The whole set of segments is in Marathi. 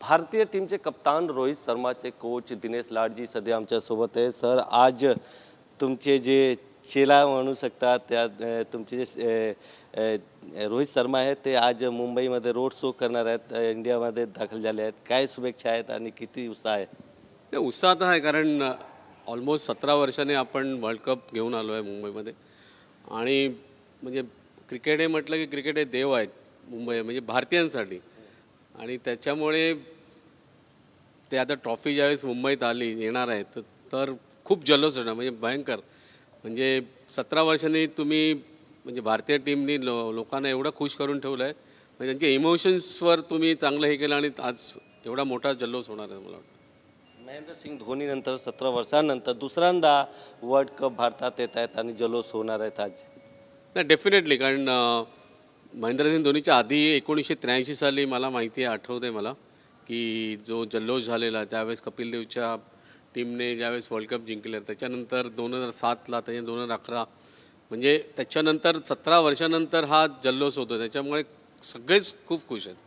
भारतीय टीमचे कप्तान रोहित शर्माचे कोच दिनेश लाडजी सध्या आमच्या सोबत आहे। सर, आज तुमचे जे चेला म्हणू शकतात त्या तुमचे जे रोहित शर्मा आहेत ते आज मुंबईमध्ये रोड शो करणार आहेत, इंडियामध्ये दाखल झाले आहेत। काय शुभेच्छा आहेत आणि किती उत्साह आहे? नाही, उत्साह तर आहे, कारण ऑलमोस्ट 17 वर्षांनी आपण वर्ल्ड कप घेऊन आलो आहे मुंबईमध्ये। आणि म्हणजे क्रिकेट हे म्हटलं की क्रिकेट हे देव आहे मुंबई, म्हणजे भारतीयांसाठी। आणि त्याच्यामुळे ते आता ट्रॉफी ज्यावेळेस मुंबईत आली येणार आहे तर खूप जल्लोष होणार, म्हणजे भयंकर। म्हणजे 17 वर्षांनी तुम्ही म्हणजे भारतीय टीमनी लोकांना एवढं खुश करून ठेवलं आहे, म्हणजे त्यांच्या इमोशन्सवर तुम्ही चांगलं हे केलं आणि आज एवढा मोठा जल्लोष होणार आहे। मला वाटतं महेंद्रसिंग धोनीनंतर 17 वर्षांनंतर दुसऱ्यांदा वर्ल्ड कप भारतात येत आहेत आणि जल्लोष होणार आहेत आज। नाही, डेफिनेटली, कारण महेंद्रसिंग धोनीच्या आधी 1983 साली मला माहिती आहे, आठवते मला, की जो जल्लोष झालेला त्यावेळेस कपिल देवच्या टीमने ज्यावेळेस वर्ल्ड कप जिंकले, त्याच्यानंतर 2007ला, त्याच्या 2011, म्हणजे त्याच्यानंतर 17 वर्षानंतर हा जल्लोष होतो, त्याच्यामुळे सगळेच खूप खुश आहेत।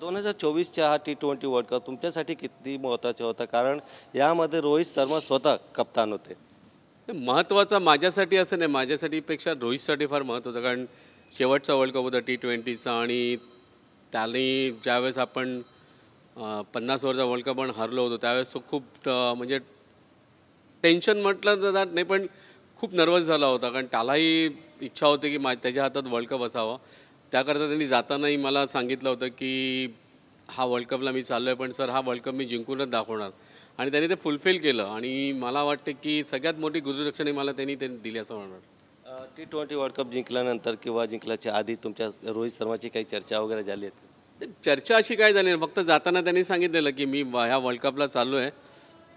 2024चा हा T20 वर्ल्ड कप तुमच्यासाठी किती महत्त्वाचा होता, कारण यामध्ये रोहित शर्मा स्वतः कप्तान होते? महत्त्वाचा माझ्यासाठी असं नाही, माझ्यासाठीपेक्षा रोहितसाठी फार महत्त्वाचं, कारण शेवटचा वर्ल्ड कप होता T20चा आणि त्याने ज्यावेळेस आपण 50 ओव्हरचा वर्ल्ड कप पण हरलो होतो त्यावेळेस तो खूप म्हणजे टेन्शन म्हटलं जात नाही, पण खूप नर्वस झाला होता, कारण त्यालाही इच्छा होती की त्याच्या हातात वर्ल्ड कप असावा। त्याकरता त्यांनी जातानाही मला सांगितलं होतं की हा वर्ल्ड कपला मी चाललो आहे, पण सर हा वर्ल्ड कप मी जिंकूनच दाखवणार, आणि त्यांनी ते फुलफिल केलं। आणि मला वाटतं की सगळ्यात मोठी गुरुदक्षिणा मला त्यांनी दिली असं म्हणणार। T20 वर्ल्ड कप जिंकल्यानंतर किंवा जिंकल्याच्या आधी तुमच्या रोहित शर्माची काही चर्चा वगैरे झाली आहे? चर्चा अशी काय झाली, फक्त जाताना त्यांनी सांगितलेलं की मी ह्या वर्ल्ड कपला चाललो आहे,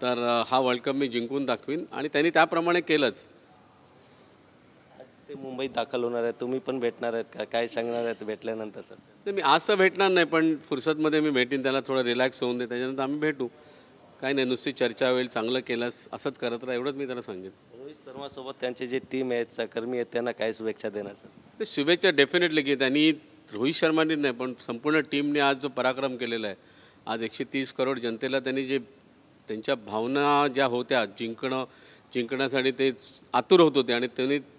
तर हा वर्ल्ड कप मी जिंकून दाखवीन, आणि त्यांनी त्याप्रमाणे केलंच। ते मुंबईत दाखल होणार आहे, तुम्ही पण भेटणार आहेत का? काय सांगणार आहेत भेटल्यानंतर? सर, नाही, मी आज तर भेटणार नाही, पण फुरसतमध्ये मी भेटीन, त्याला थोडं रिलॅक्स होऊन दे, त्याच्यानंतर आम्ही भेटू। काय नाही, नुसती चर्चा होईल, चांगलं केलंस असंच करत राहा, एवढंच मी त्याला सांगेन। रोहित शर्मासोबत त्यांचे जे टीम आहेत, सहकर्मी आहेत, त्यांना काय शुभेच्छा देणार सर? ते शुभेच्छा डेफिनेटली, की त्यांनी रोहित शर्मानी नाही पण संपूर्ण टीमने आज जो पराक्रम केलेला आहे, आज 130 करोड जनतेला त्यांनी जे त्यांच्या भावना ज्या होत्या जिंकण्यासाठी ते आतुर होत होते, आणि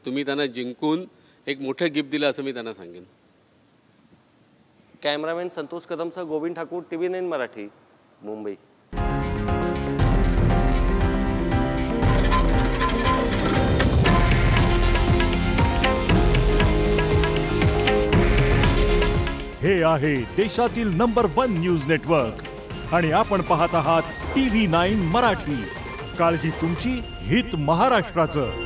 तुम्ही त्यांना जिंकून एक मोठं गिफ्ट दिलं असं मी त्यांना सांगेन। कॅमेरामॅन संतोष कदमसह गोविंद ठाकूर, TV9 मराठी, मुंबई। हे आहे देशातील नंबर 1 न्यूज नेटवर्क आणि आपण पाहत आहात TV9 मराठी। काळजी तुमची, हित महाराष्ट्राचं।